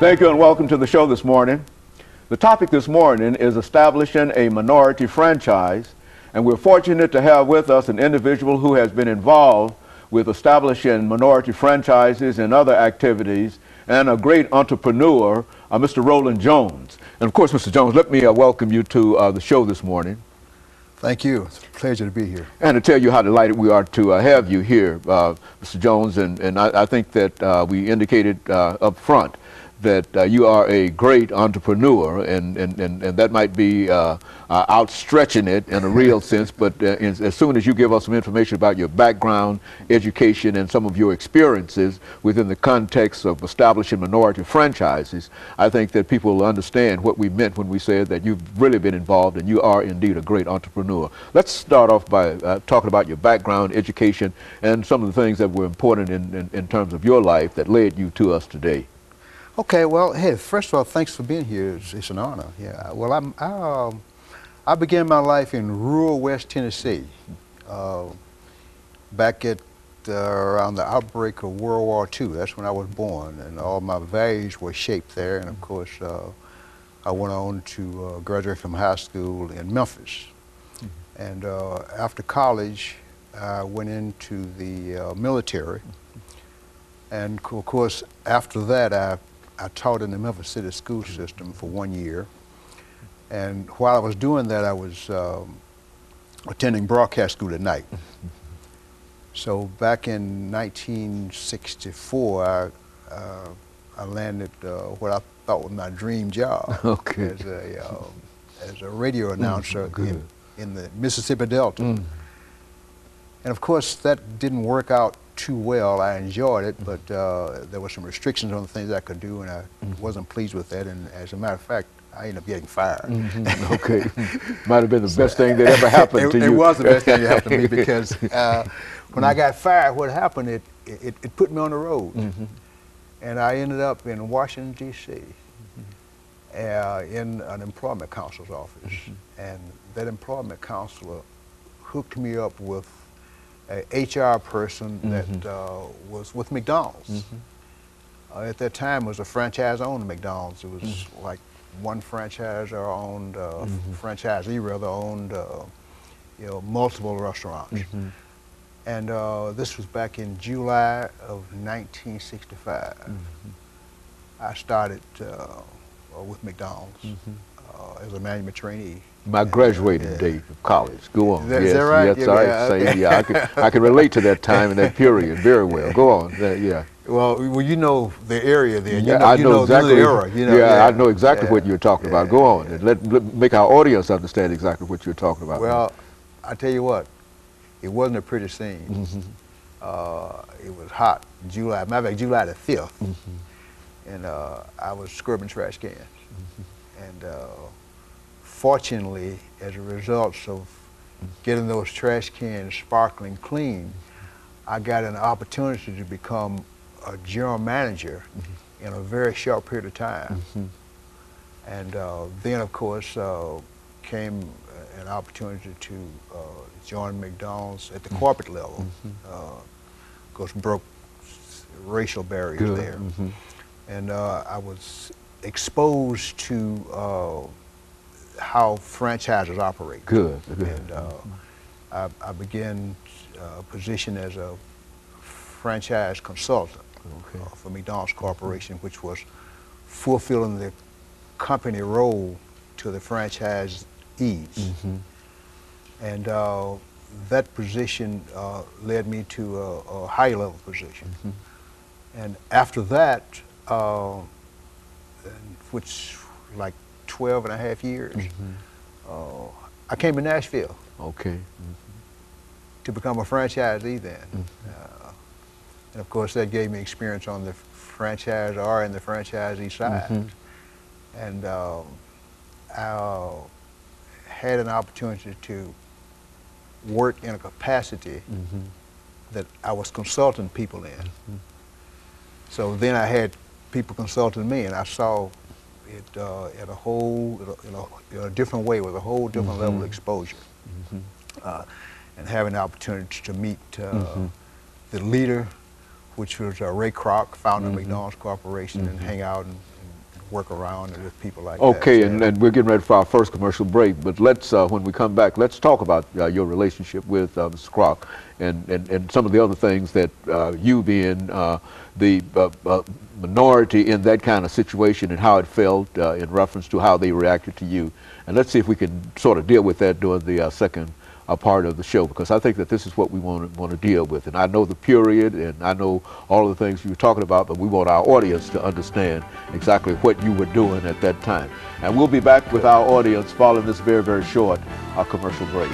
Thank you and welcome to the show this morning. The topic this morning is establishing a minority franchise, and we're fortunate to have with us an individual who has been involved with establishing minority franchises and other activities, and a great entrepreneur, Mr. Roland Jones. And of course, Mr. Jones, let me welcome you to the show this morning. Thank you. It's a pleasure to be here. And to tell you how delighted we are to have you here, Mr. Jones, and I think that we indicated up front that you are a great entrepreneur, and that might be outstretching it in a real sense, but as soon as you give us some information about your background, education, and some of your experiences within the context of establishing minority franchises, I think that people will understand what we meant when we said that you've really been involved and you are indeed a great entrepreneur. Let's start off by talking about your background, education, and some of the things that were important in terms of your life that led you to us today. Okay, well, hey, first of all, thanks for being here. It's an honor. Yeah. Well, I began my life in rural West Tennessee, back at around the outbreak of World War II. That's when I was born, and all my values were shaped there. And of course, I went on to graduate from high school in Memphis. And after college, I went into the military. And of course, after that, I taught in the Memphis City school system for 1 year. And while I was doing that, I was attending broadcast school at night. So back in 1964, I landed what I thought was my dream job. Okay. As a radio announcer in the Mississippi Delta. And of course, that didn't work out too well. I enjoyed it, but there were some restrictions on the things I could do, and I wasn't pleased with that. And as a matter of fact, I ended up getting fired. Okay. Might have been the best thing that ever happened to you. It was the best thing that happened to me, because when I got fired, what happened, it put me on the road. And I ended up in Washington, D.C., in an employment counselor's office. And that employment counselor hooked me up with a HR person that was with McDonald's. At that time, it was a franchise-owned McDonald's. It was like one franchisor owned, franchisee rather owned, multiple restaurants. And this was back in July of 1965. I started with McDonald's as a management trainee. My graduating date of college. Go on. Is that right? Yes, I can relate to that time and that period very well. Go on. Yeah. Well, you know the area there. I know exactly. The era. I know exactly what you're talking about. Go on and let make our audience understand exactly what you're talking about. Well, I tell you what, it wasn't a pretty scene. It was hot. Matter of fact, July the 5th, and I was scrubbing trash cans, and fortunately, as a result of getting those trash cans sparkling clean, I got an opportunity to become a general manager in a very short period of time. And then, of course, came an opportunity to join McDonald's at the corporate level. Of course, broke racial barriers there. And I was exposed to how franchises operate. And I began a position as a franchise consultant for McDonald's Corporation, which was fulfilling the company role to the franchisees. And that position led me to a higher level position. And after that, which like 12 and a half years, I came to Nashville to become a franchisee then. And of course, that gave me experience on the franchisor and the franchisee side. And I had an opportunity to work in a capacity that I was consulting people in. So then I had people consulting me, and I saw it at a whole, in a different way, with a whole different level of exposure. And having the opportunity to meet the leader, which was Ray Kroc, founder of McDonald's Corporation, and hang out and work around it with people like Okay, that. and we're getting ready for our first commercial break, but let's, when we come back, let's talk about your relationship with Mr. Kroc and some of the other things that you being the minority in that kind of situation and how it felt in reference to how they reacted to you. And let's see if we can sort of deal with that during the second part of the show, because I think that this is what we want to deal with. And I know the period, and I know all of the things you were talking about, but we want our audience to understand exactly what you were doing at that time. And we'll be back with our audience following this very, very short commercial break.